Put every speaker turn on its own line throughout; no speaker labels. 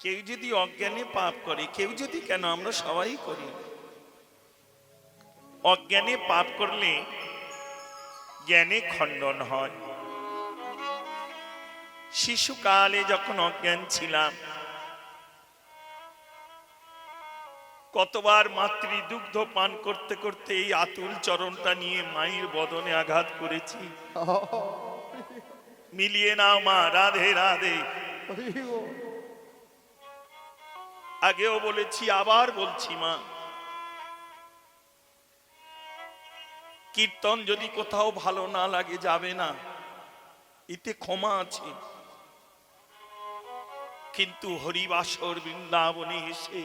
কেউ যদি অজ্ঞানে পাপ করে, কেউ যদি কেন, আমরা সবাই করি। অজ্ঞানে পাপ করলে জ্ঞানে খণ্ডন হয়। শিশুকালে যখন অজ্ঞান ছিলাম, কতবার মাতৃদুগ্ধ পান করতে করতে এই আতুল চরণটা নিয়ে মায়ের বদনে আঘাত করেছি। মিলিয়ে নাও মা, রাধে রাধে। আগেও বলেছি, আবার বলছি মা, কীর্তন যদি কোথাও ভালো না লাগে যাবে না, এতে ক্ষমা আছে। কিন্তু হরিবাসর বৃন্দাবনে এসে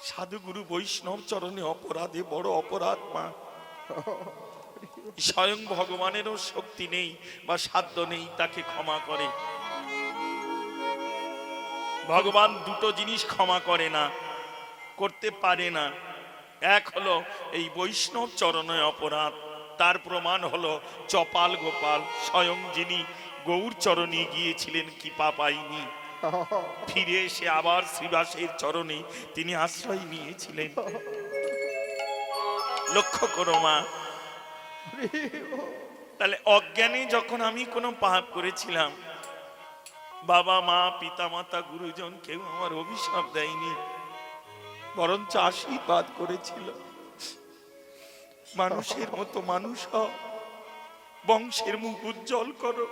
সাধুগুরু বৈষ্ণব চরণে অপরাধে বড় অপরাধ মা। স্বয়ং ভগবানেরও শক্তি নেই বা সাধ্য নেই তাকে ক্ষমা করে। ভগবান দুটো জিনিস ক্ষমা করে না, করতে পারে না। এক হলো এই বৈষ্ণব চরণে অপরাধ, তার প্রমাণ হলো চপাল গোপাল স্বয়ং যিনি গৌর চরণে গিয়েছিলেন, কৃপা পাইনি, ফিরে এসে আবার শ্রীবাসের চরণে তিনি আশ্রয় নিয়েছিলেন। লক্ষ্য করো মা, তাহলে অজ্ঞানে যখন আমি কোনো পাপ করেছিলাম, বাবা মা পিতা মাতা গুরুজন কেউ আমার অভিশাপ দেয়নি, বরঞ্চ আশীর্বাদ করেছিল। মানুষের মতো মানুষ হও, বংশের মুখ উজ্জ্বল করো,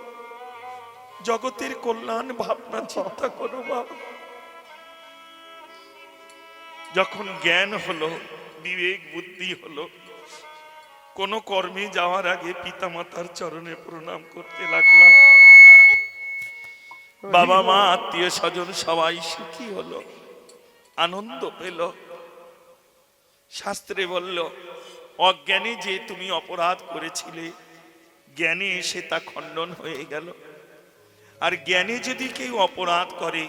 জগতের কল্যাণ ভাবনা চিন্তা করো বাবা। যখন জ্ঞান হলো, বিবেক বুদ্ধি হলো, কোন কর্মে যাওয়ার আগে পিতা মাতার চরণে প্রণাম করতে লাগলাম। বাবা মা আত্মীয় স্বজন সবাই সুখী হলো, আনন্দ পেল। শাস্ত্রে বলল, অজ্ঞানে যে তুমি অপরাধ করেছিলে, জ্ঞানে এসে তা খণ্ডন হয়ে গেল। আর জ্ঞানে যদি কেউ অপরাধ করে,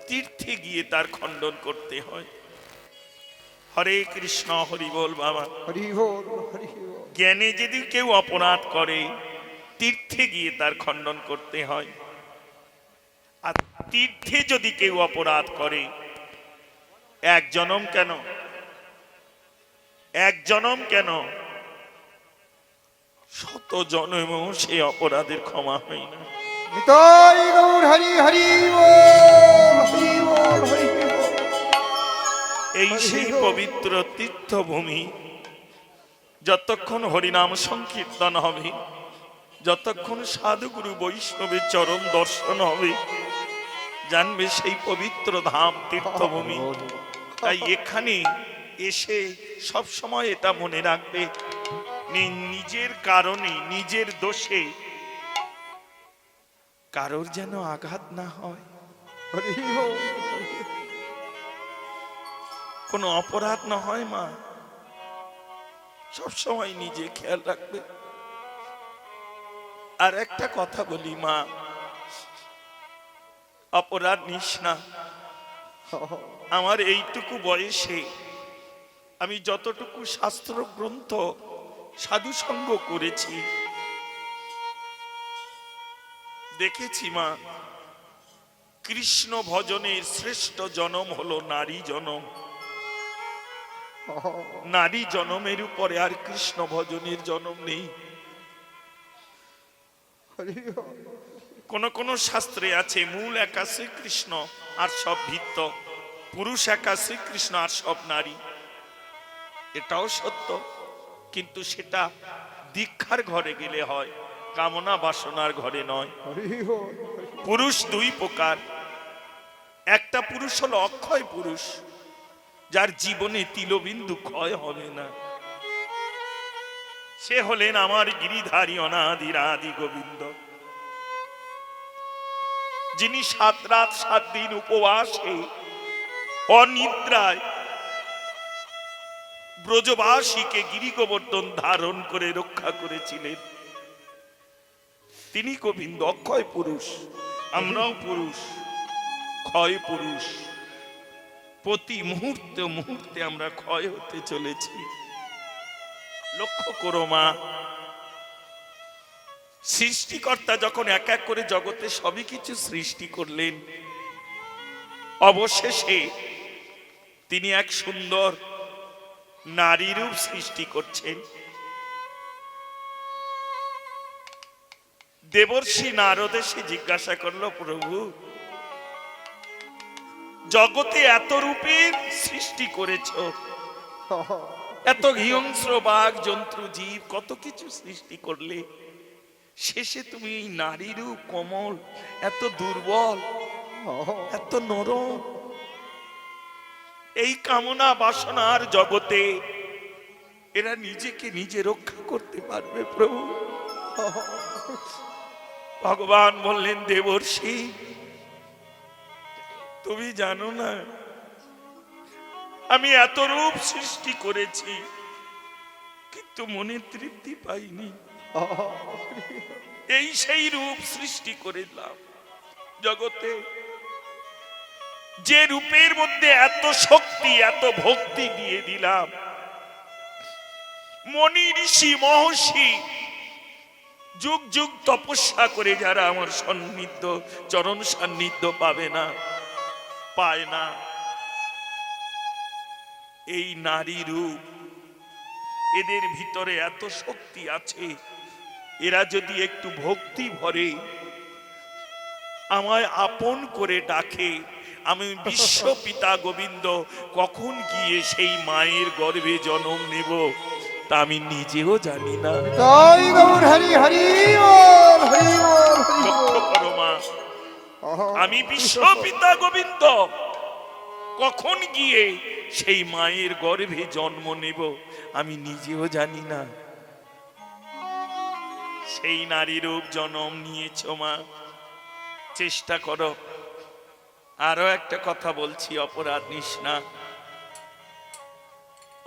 তীর্থে গিয়ে তার খণ্ডন করতে হয়। হরে কৃষ্ণ, হরি বল বাবা,
হরি বল, হরি বল।
জ্ঞানে যদি কেউ অপরাধ করে, তীর্থে গিয়ে তার খণ্ডন করতে হয়। আর তীর্থে যদি কেউ অপরাধ করে, এক জনম কেন, এক জনম কেন, শত জন্মেও সে অপরাধের ক্ষমা হয় না।
নিতাই গৌর হরি হরি বল, হরি বল, হরি বল।
এই সেই পবিত্র তীর্থভূমি, যতক্ষণ হরিনাম সংকীর্তন হবে, যতক্ষণ সাধুগুরু বৈষ্ণবের চরণ দর্শন হবে, জানবে সেই পবিত্র ধাম তীর্থভূমি। তাই এখানে এসে সব সময় এটা মনে রাখবে, নিজের কারণে, নিজের দোষে কারোর যেন আঘাত না হয়,
হরি বল।
কোনো অপরাধ না হয় মা। সব সময় নিজে খেয়াল রাখবে। আর একটা কথা বলি মা, অপরাধ নিস না। আমার এইটুকু বয়সে আমি যতটুকু শাস্ত্র গ্রন্থ সাধু সঙ্গ করেছি, দেখেছি মা, কৃষ্ণ ভজনের শ্রেষ্ঠ জনম হলো নারী জনম। নারী জনমের উপরে আর কৃষ্ণ ভজনের জনম নেই। কোন কোন শাস্ত্রে আছে, মূল একা শ্রীকৃষ্ণ আর সব ভিত্ত, পুরুষ একা শ্রীকৃষ্ণ আর সব নারী। এটাও সত্য, কিন্তু সেটা দীক্ষার ঘরে গেলে হয়, কামনা বাসনার ঘরে নয়। পুরুষ দুই প্রকার। একটা পুরুষ হলো অক্ষয় পুরুষ, যার জীবনে তিলবিন্দু ক্ষয় হবে না। সে হলেন আমার গিরিধারী অনাদিরাদি গোবিন্দ, যিনি 7 রাত 7 দিন উপবাসে অনিদ্রায় ব্রজবাসীকে গিরি গোবর্ধন ধারণ করে রক্ষা করেছিলেন। তিনি গোবিন্দ, অক্ষয় পুরুষ। আমরাও পুরুষ, ক্ষয় পুরুষ। প্রতি মুহূর্তে মুহূর্তে আমরা ক্ষয় হতে চলেছি। লক্ষ্য করো মা, সৃষ্টিকর্তা যখন এক এক করে জগতে সবই কিছু সৃষ্টি করলেন, অবশেষে তিনি এক সুন্দর নারী রূপ সৃষ্টি করছেন। দেবর্ষি নারদ এসে জিজ্ঞাসা করলো, প্রভু জগতে এত রূপের সৃষ্টি করেছ, এত হিংস্র বাঘ জন্তু জীব কত কিছু সৃষ্টি করলে, শেষে তুমি এই নারী রূপ কোমল, এত দুর্বল, এত নরম, এই কামনা বাসনার জগতে এরা নিজেকে নিজে রক্ষা করতে পারবে প্রভু? ভগবান বললেন, দেবর্ষি তুমি জানো না আমি এত রূপ সৃষ্টি করেছি, কিন্তু মনে তৃপ্তি পাইনি। এই সেই রূপ সৃষ্টি করে দিলাম জগতে, যে রূপের মধ্যে এত শক্তি এত ভক্তি দিয়ে দিলাম, মনি ঋষি মহর্ষি যুগ যুগ তপস্যা করে যারা আমার সান্নিধ্য চরণ সান্নিধ্য পাবে না, পায় না, এই নারী রূপ এদের ভিতরে এত শক্তি আছে, এরা যদি একটু ভক্তি ভরে আমায় আপন করে ডাকে, আমি বিশ্ব পিতা গোবিন্দ কখন গিয়ে সেই মায়ের গর্ভে জন্ম নেব তা আমি নিজেও জানি না।
তাই গৌর হরি হরি বল, হরি বল, হরি
লক্ষ্য
বল।
করো মা, আমি বিশ্ব পিতা গোবিন্দ কখন গিয়ে সেই মায়ের গর্ভে জন্ম নেব আমি নিজেও জানি না। সেই নারী রূপ জন্ম নিয়েছ মা, চেষ্টা করো। আরো একটা কথা বলছি, অপরাধ নিস না।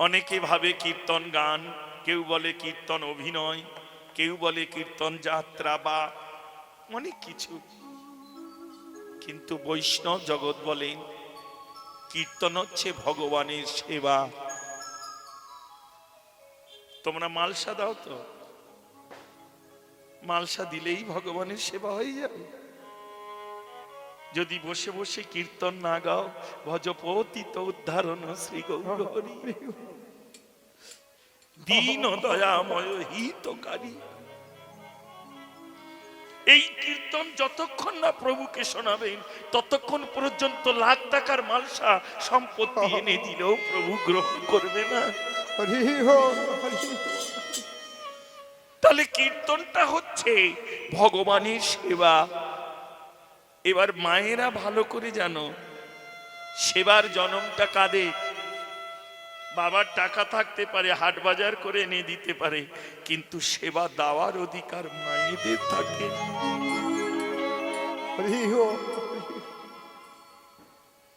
অনেকে ভাবে কীর্তন গান, কেউ বলে কীর্তন অভিনয়, কেউ বলে কীর্তন যাত্রা বা অনেক কিছু, কিন্তু বৈষ্ণব জগৎ বলেন কীর্তন হচ্ছে ভগবানের সেবা। তোমরা মালসা দাও তো, মালসা দিলেই ভগবানের সেবা হয়ে যাবে। যদি বসে বসে কীর্তন না গাও, ভজপতিত উদ্ধারণ শ্রী গৌর হরি, দীন দয়াময় হিতকারী। এই কীর্তন যতক্ষণ না প্রভুকে শোনাবেন ততক্ষণ পর্যন্ত লাখ টাকার মালসা সম্পত্তি এনে দিলেও প্রভু গ্রহণ করবে না।
হরি বল, হরি বল।
তাহলে কীর্তনটা হচ্ছে ভগবানের সেবা। এবার মায়েরা ভালো করে জানো, সেবার জনমটা কাঁদে। বাবার টাকা থাকতে পারে, হাট বাজার করে এনে দিতে পারে, কিন্তু সেবা দেওয়ার অধিকার মায়েদের থাকে।
হরি বল।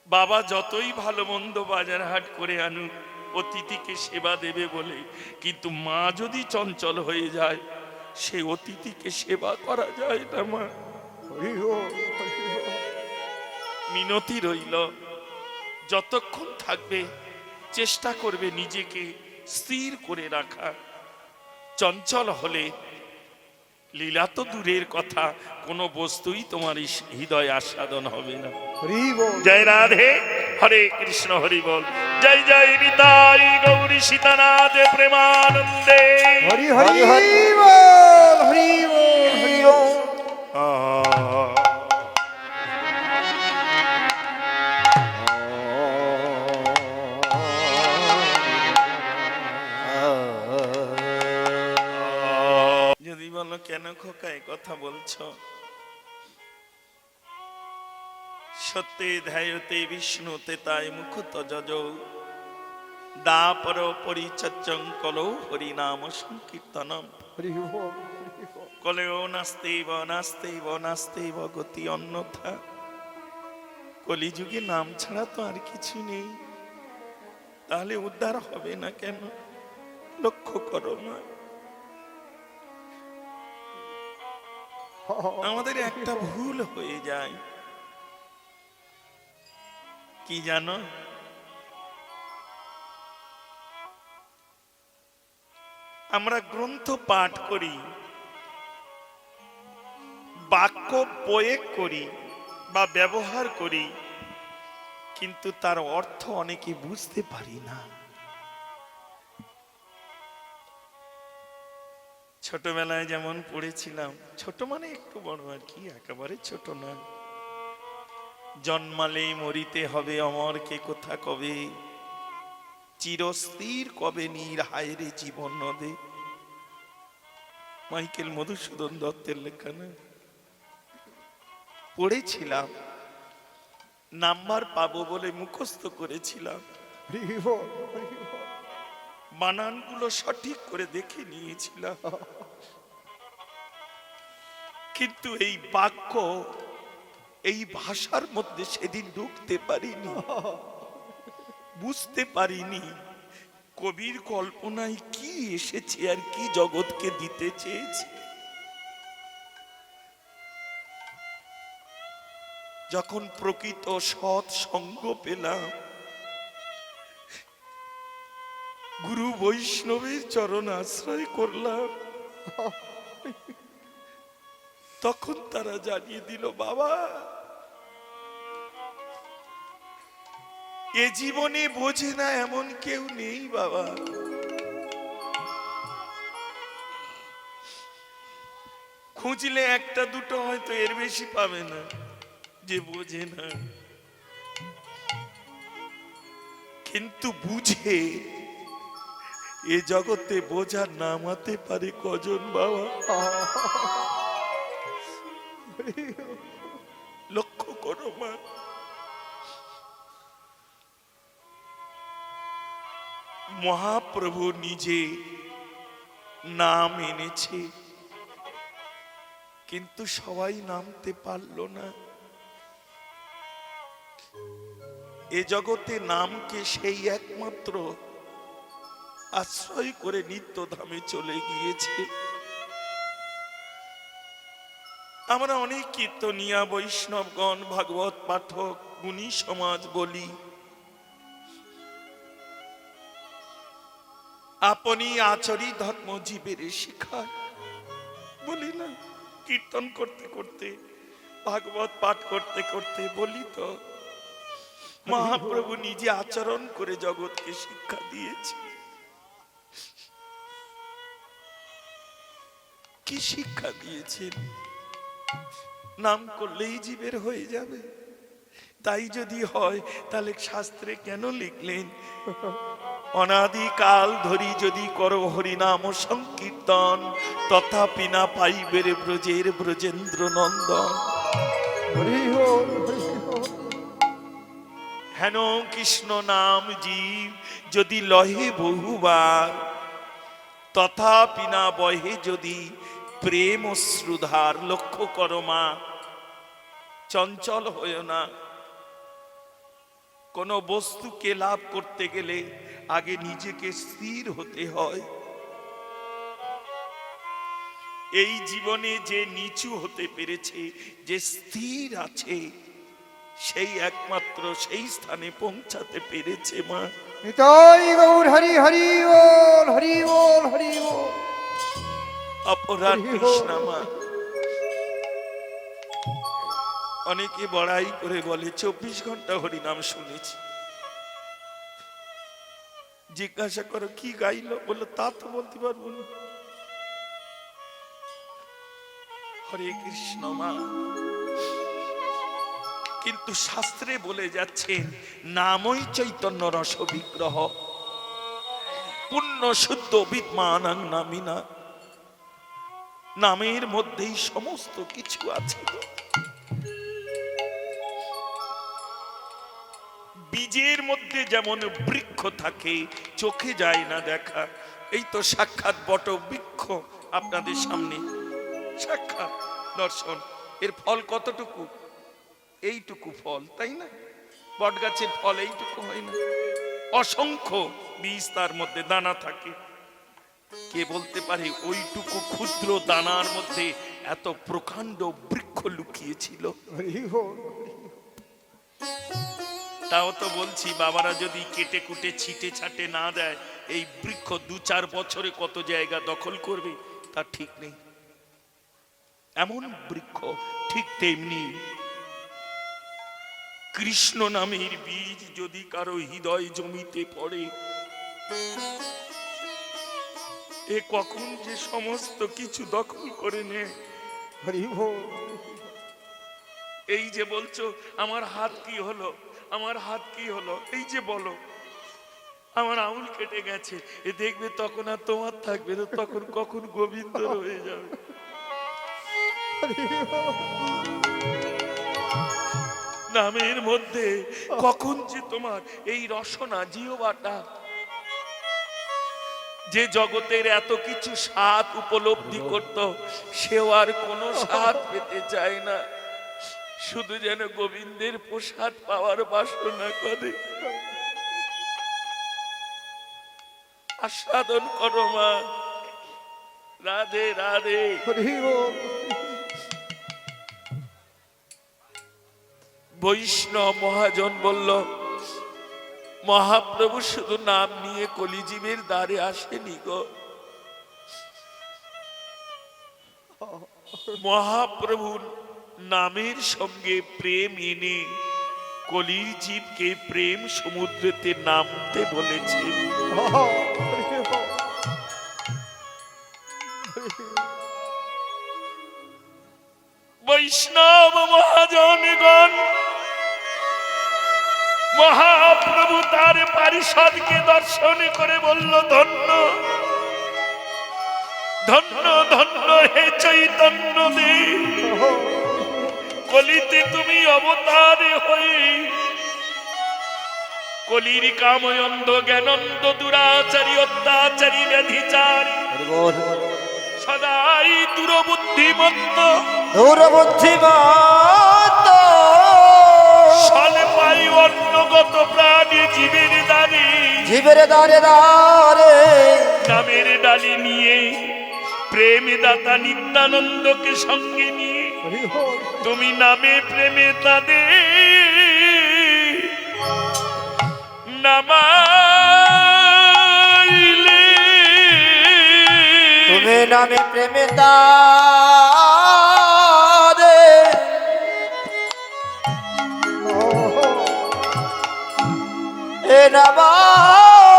বাবা যতই ভালো মন্দ বাজার হাট করে আনুক অতিথিকে সেবা দেবে বলে, কিন্তু মা যদি চঞ্চল হয়ে যায় সে অতিথিকে সেবা করা যায় না। মা
হরি বল, হরি বল।
মিনতি রইল, যতক্ষণ থাকবে চেষ্টা করবে নিজেকে স্থির করে রাখা। চঞ্চল হলে লীলা তো দূরের কথা, কোনো বস্তুই তোমার হৃদয় আস্বাদন হবে না।
হরি বল।
জয় রাধে, হরে কৃষ্ণ, হরি বল। জয় জয় নিতাই গৌরী সীতানাথ প্রেমানন্দে।
হরি হরি বল, হরি বল, হরি বল।
যদি বলো কেন খোকা এ কথা বলছো, সত্যে ধ্যায়তে বিষ্ণুতে তাই মুখত যজ দাপর পরিচর্যং কলৌ হরিনাম সংকীর্তনম।
হরি বল, হরি বল।
কলেও নাস্তেইব নাস্তেইব নাস্তেইব গতি অন্যথা। কলিযুগে নাম ছাড়া তো আর কিছু নেই, তাহলে উদ্ধার হবে না কেন? লক্ষ্য করো না, আমাদের একটা ভুল হয়ে যায় কি জানো? আমরা গ্রন্থ পাঠ করি, বাক্য প্রয়োগ করি বা ব্যবহার করি, কিন্তু তার অর্থ অনেকে বুঝতে পারি না। ছোটবেলায় যেমন পড়েছিলাম, ছোট মানে একটু বড় আর কি, একেবারে ছোট না। জন্মালে মরিতে হবে অমর, কে কোথা কবে, চিরস্থির কবে নীর হায়রে জীবন নদে। মাইকেল মধুসূদন দত্তের লেখা না? পড়েছিলাম, নাম্বার পাবো বলে মুখস্থ করেছিলাম,
হরি বল, হরি বল।
বানানগুলো সঠিক করে দেখে নিয়েছিলাম, কিন্তু এই বাক্য, এই ভাষার মধ্যে সেদিন ঢুকতে পারিনি, বুঝতে পারিনি কবির কল্পনায় কি এসেছে আর কি জগৎকে দিতে চেয়েছে। যখন প্রকৃত সৎ সঙ্গ পেলাম, গুরু বৈষ্ণবের চরণ আশ্রয় করলাম, তখন তারা জানিয়ে দিল, বাবা এ জীবনে বোঝে না এমন কেউ নেই বাবা। খুঁজলে একটা দুটো হয়তো, এর বেশি পাবে না যে বোঝে না। কিন্তু বুঝে এ জগতে বোঝা নামাতে পারে কজন বাবা? লক্ষ্য করো মা, মহাপ্রভু নিজে নাম এনেছে, কিন্তু সবাই নামতে পারল না। এ জগতে নামকে সেই একমাত্র আশ্রয় করে নিত্যধামে চলে গিয়েছে। আমরা অনেক কীর্তনিয়া, বৈষ্ণবগণ, ভাগবত পাঠক, গুণী সমাজ বলি, আপনি আচরি ধর্ম জীবের শিখায়, বলি না? কীর্তন করতে করতে, ভাগবত পাঠ করতে করতে বলি তো, মহাপ্রভু নিজে আচরণ করে জগৎকে শিক্ষা দিয়েছে। কি শিক্ষা দিয়েছেন? নাম করলেই জীবের হয়ে যাবে। তাই যদি হয় তাহলে শাস্ত্রে কেন লিখলেন, অনাদিকাল ধরি যদি করো হরিনাম সংকীর্তন, তথাপি না পাইবের ব্রজের ব্রজেন্দ্র নন্দন।
হরি বল, হরি বল।
হেন কৃষ্ণ নাম জীব যদি লহে বহুবার, তথাপি না বহে যদি প্রেম অশ্রুধার। লক্ষ্য করো মা, চঞ্চল হয়েও না। কোন বস্তুকে লাভ করতে গেলে আগে নিজেকে স্থির হতে হয়। এই জীবনে যে নিচু হতে পেরেছে, যে স্থির আছে, সেই একমাত্র সেই স্থানে পৌঁছাতে পেরেছে মা।
নিতাই গৌর হরি, হরি বল, হরি বল, হরি বল।
অপরাধ কৃষ্ণা মা। অনেকে বড়াই করে বলে 24 ঘন্টা হরিনাম শুনেছি। জিজ্ঞাসা করো কি গাইলো, বললো তা তো বলতে পারবো না। হরে কৃষ্ণ মা। কিন্তু শাস্ত্রে বলে যাচ্ছেন, নামই চৈতন্য রস বিগ্রহ, পুণ্য শুদ্ধ বিদ্মানাং নামিনা। নামের মধ্যেই সমস্ত কিছু আছে। বীজের মধ্যে যেমন বৃক্ষ থাকে, চোখে যায় না দেখা, এই তো সাক্ষাৎ বট বৃক্ষ আপনাদের সামনে, সাক্ষাৎ দর্শন। এর ফল কতটুকু? এইটুকু ফল, তাই না? বট গাছের ফল এইটুকু হয় না, অসংখ্য বীজ তার মধ্যে, দানা থাকে। কে বলতে পারে ওইটুকু ক্ষুদ্র দানার মধ্যে এত প্রকাণ্ড বৃক্ষ লুকিয়েছিল?
হরি বল।
তাও তো বলছি, বাবারা যদি কেটে কুটে ছিটে ছাটে না দেয়, এই বৃক্ষ 2-4 বছরে কত জায়গা দখল করবে তা ঠিক নেই। এমন বৃক্ষ। ঠিক তেমনি কৃষ্ণ নামের বীজ যদি কারো হৃদয় জমিতে পড়ে, এ কখন যে সমস্ত কিছু দখল করে নেয়।
হরি বল।
এই যে বলছো আমার হাত কি হলো, আমার হাত কি হলো, এই যে বলো আমার আঙুল কেটে গেছে, এ দেখবে তখন আর তোমার থাকবে না, তখন কখন গোবিন্দ হয়ে যাবে। নামের মধ্যে কখন যে তোমার এই রসনা জিহ্বাটা যে জগতের এত কিছু স্বাদ উপলব্ধি করত, সেও আর কোনো স্বাদ পেতে চায় না, শুধু যেন গোবিন্দের প্রসাদ পাওয়ার বাসনা করে। আস্বাদন করো মা, রাধে রাধে।
হরি বল।
বৈষ্ণব মহাজন বলল, মহাপ্রভু শুধু নাম নিয়ে কলিজীবের দ্বারে আসেনি গো, মহাপ্রভু নামের সঙ্গে প্রেম এনে কলির জীবকে প্রেম সমুদ্রেতে নামতে বলেছে। বৈষ্ণব মহাজনগণ, মহাপ্রভু তার পারিষদকে দর্শন করে বলল, ধন্য ধন্য ধন্য হে চৈতন্য দেব, কলিতে তুমি অবতারে হয়ে কলির কাময়ন্ধ জ্ঞানন্দ দুরাচারী অত্যাচারী ব্যাধিচারী সদাই দুরবুদ্ধিমত্ত স্বল্পায়ু অন্নগত প্রাণী জীবের দ্বারে নামের ডালি নিয়ে প্রেম দাতা নিত্যানন্দকে সঙ্গে নিয়ে তুমি নামে প্রেমে তাদের নামাইলে,
তুমি নামে প্রেমে তাদের এ নামাইলে,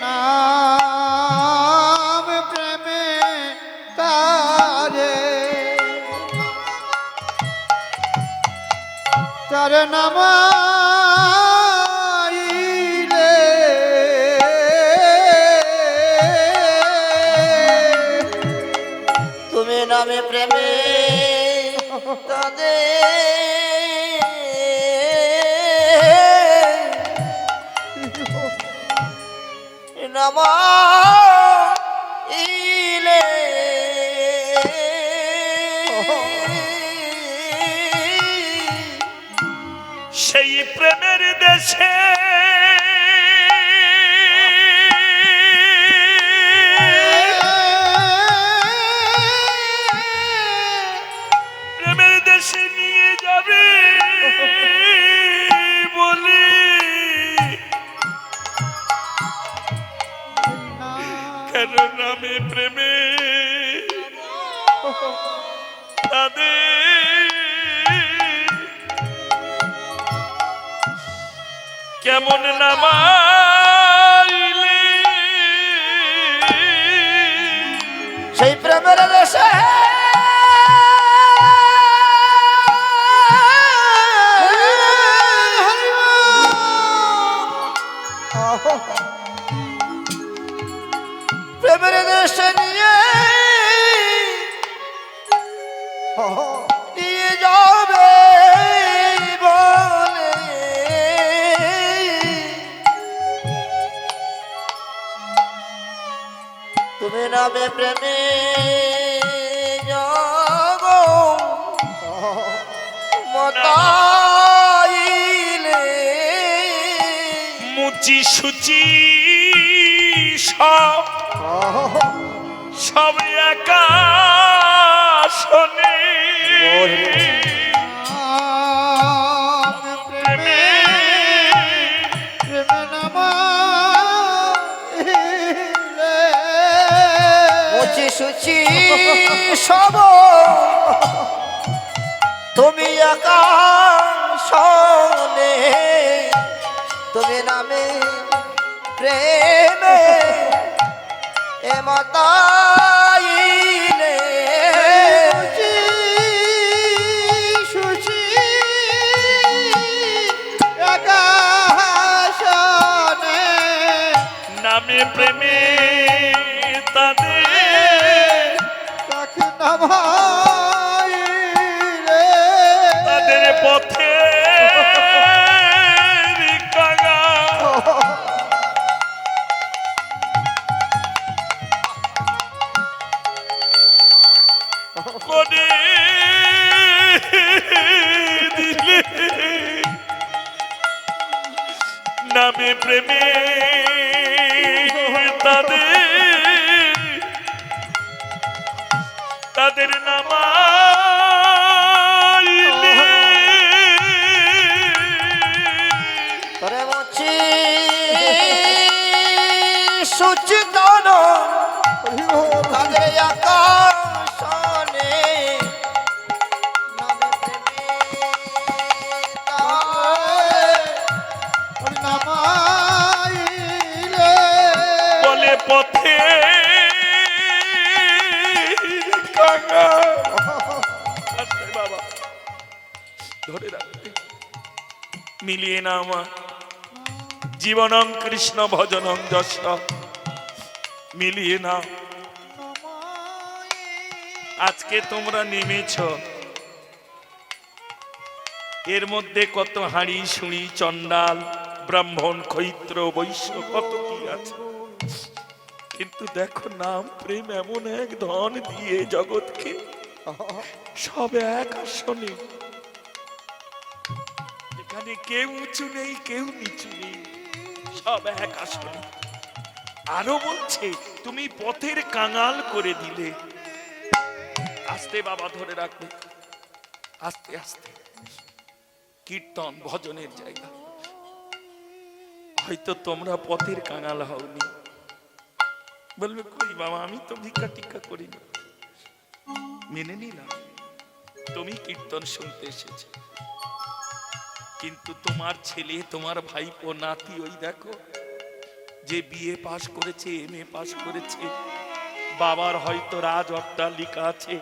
নাম প্রেমে তারে, তার নামাইলে
তুমি নামে প্রেমে তাদের নামাইলে,
সেই প্রেমের দেশে প্রেমের দেশে নিয়ে যাবে বলে কেন নামে প্রেমে তাদের কেমন নামাইলে,
সেই প্রেমের দেশে প্রেমের দেশে নিয়ে নিয়ে যাবে বলে তুমি নামে প্রেমে যাবো মতাইলে,
মুচি সুচি সব সব একা শোনে,
প্রেমে প্রেমে নামাইলে
সুচি সুচি সব তুমি আকাশনে তুমি নামে প্রেমে এ মাতাইলে
সুচি আকাশনে
নামে প্রেমে তাদের
তাকে নামাইলে
তাদের পথে কাঙা করে দিলে নামে প্রেমে তাদের নামাইলে
তোরে মুচি সুচিতন তাদের আকাশনে নামে প্রেমে
নামাইলে
বলে পথে কাঙা আস্তে বাবা ধরে রাখবে মিলিয়ে না আমার জীবনং কৃষ্ণ ভজনং যশ মিলিয়ে না আজকে তোমরা নেমেছ এর মধ্যে কত হাঁড়ি শুঁড়ি চণ্ডাল ব্রাহ্মণ ক্ষৈত্র বৈশ্য কত কি আছে, কিন্তু দেখো নাম প্রেম এমন এক ধন দিয়ে জগৎকে সব এক আসনে, এখানে কেউ উঁচু নেই কেউ নিচু নেই, সব এক আসনে। আরো বলছে তুমি পথের কাঙাল করে দিলে। আস্তে বাবা ধরে রাখবে, আস্তে আস্তে কীর্তন ভজনের জায়গা। হয়তো তোমরা পথের কাঙাল হওনি, বলবে কই বাবা আমি তো ভিক্ষা টিক্ষা করি না, মেনে নিলাম তুমি কীর্তন শুনতে এসেছে, কিন্তু তোমার ছেলে তোমার ভাইপো নাতি ওই দেখো যে বিএ পাশ করেছে এমএ পাশ করেছে, বাবার হয়তো রাজ অট্টালিকা আছে,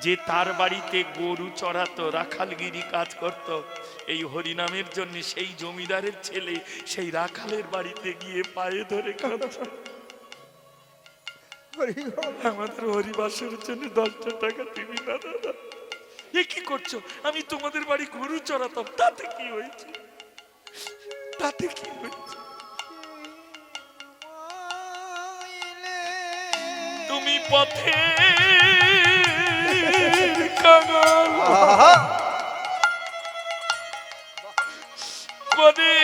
যে তার বাড়িতে গরু চড়াতো রাখালগিরি কাজ করত, এই হরিনামের জন্য সেই জমিদারের ছেলে সেই রাখালের বাড়িতে গিয়ে পায়ে ধরে কাঁদছে আমাদের হরিবাসের জন্য 10টা টাকা দিবি না দাদা। এ কি করছো? আমি তোমাদের বাড়ি গরু চড়াতাম, তাতে কি হয়েছে? তাতে কি হয়েছে? তুমি পথে কাঙাল করে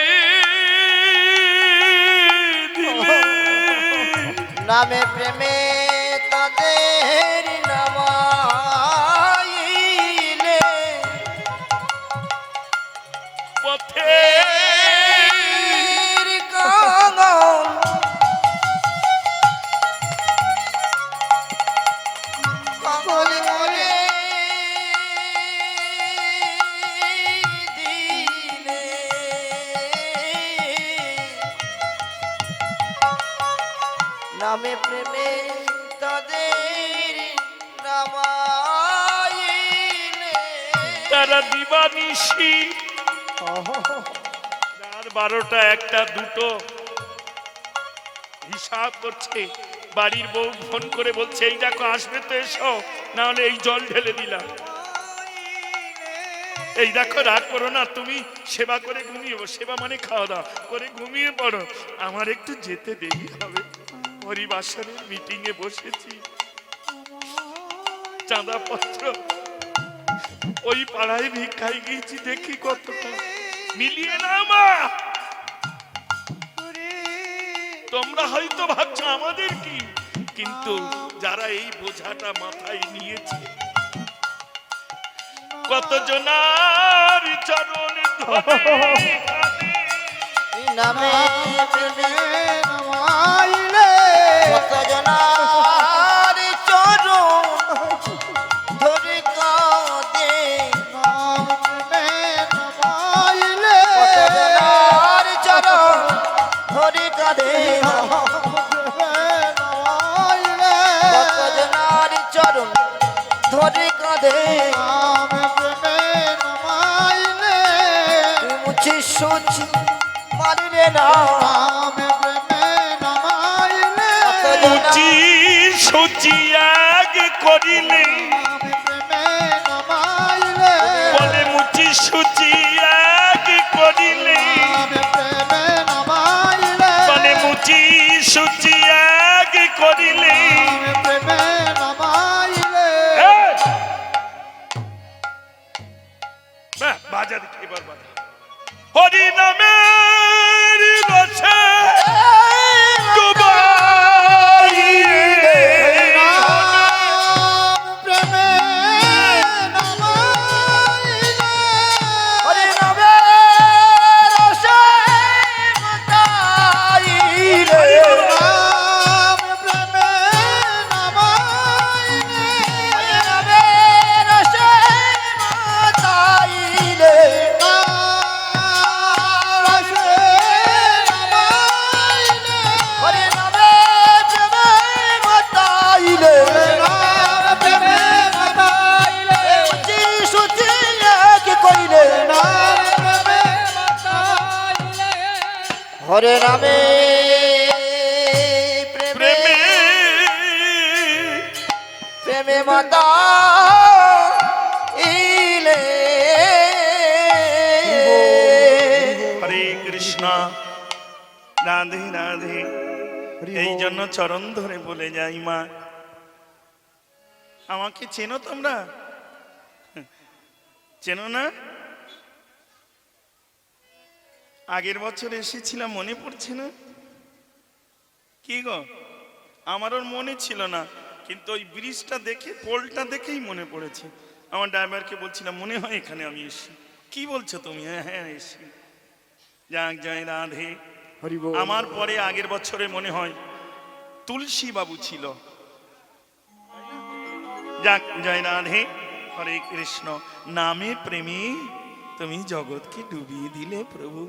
দিলে।
নামে প্রেমে তাদের নামাইলে
পথে
কাঙাল কাঙাল করে দিলে। নামে প্রেমে তাদের নামাইলে
তারা দিবানিশি রাত 12টা 1টা 2টো হিসাব করছে, বাড়ির বউ ফোন করে বলছে এই দেখো আসবে তো এসো, না হলে এই জল ঢেলে দিলাম, এই দেখো রাগ করো না, তুমি সেবা করে ঘুমিয়ে, সেবা মানে খাওয়া দাওয়া করে ঘুমিয়ে পড়ো, আমার একটু যেতে দেরি হবে, হরিবাসনের মিটিং এ বসেছি, চাঁদা পত্র ওই পাড়ায় ভিক্ষায় গিয়েছি, দেখি কতটা মিলিয়ে না মা। তোমরা হয়তো ভাবছো আমাদের কি, কিন্তু যারা এই বোঝাটা মাথায় নিয়েছে কতজনার চরণ ধরে কাঁদে।
নামে প্রেমে
নামাইলে
কতজনা ধরে কাঁধে
নামে প্রেমে নামাইলে
তুই মুছে সুচি মারিলে না
নামে প্রেমে নামাইলে
মুচি সুচি আগে করিলে
নামে প্রেমে নামাইলে
বলে মুচি সুচি আগে করিলে
নামে প্রেমে নামাইলে
বলে মুচি সুচি আগে করিলে
নামে প্রেমে নামাইলে
এই! বাহ, বাজা দেখি এবার বাজা হরি নামের রসে ডুবাইলে
নাম প্রেমে নামাইলে
হরে নামে রসে মাতাইলে
নাম প্রেমে নামাইলে
হরে নামে রসে মাতাইলে হরে নামে প্রেমে মাতাইলে মুচি সুচি আগে কইলে হরে নামে প্রেমে
প্রেমে
প্রেমে মাতা ইলে
হরে কৃষ্ণ রাধে রাধে এই জন্য চরণ ধরে বলে যাই মা আমাকে চেনো তোমরা চেনো না আগের বছর এসেছিলাম মনে পড়ছে না কি গো আমার ওর মনে ছিল না কিন্তু ওই ব্রিজটা দেখে পোলটা দেখেই মনে পড়েছে আমার ড্রাইভারকে বলছিলাম মনে হয় এখানে আমি এসি কি বলছো তুমি হ্যাঁ হ্যাঁ এসি যাক জয় রাধে
হরি বল
আমার পরে আগের বছরে মনে হয় তুলসী বাবু ছিল যাক জয় রাধে হরে কৃষ্ণ নামে প্রেমে তুমি জগৎকে ডুবিয়ে দিলে প্রভু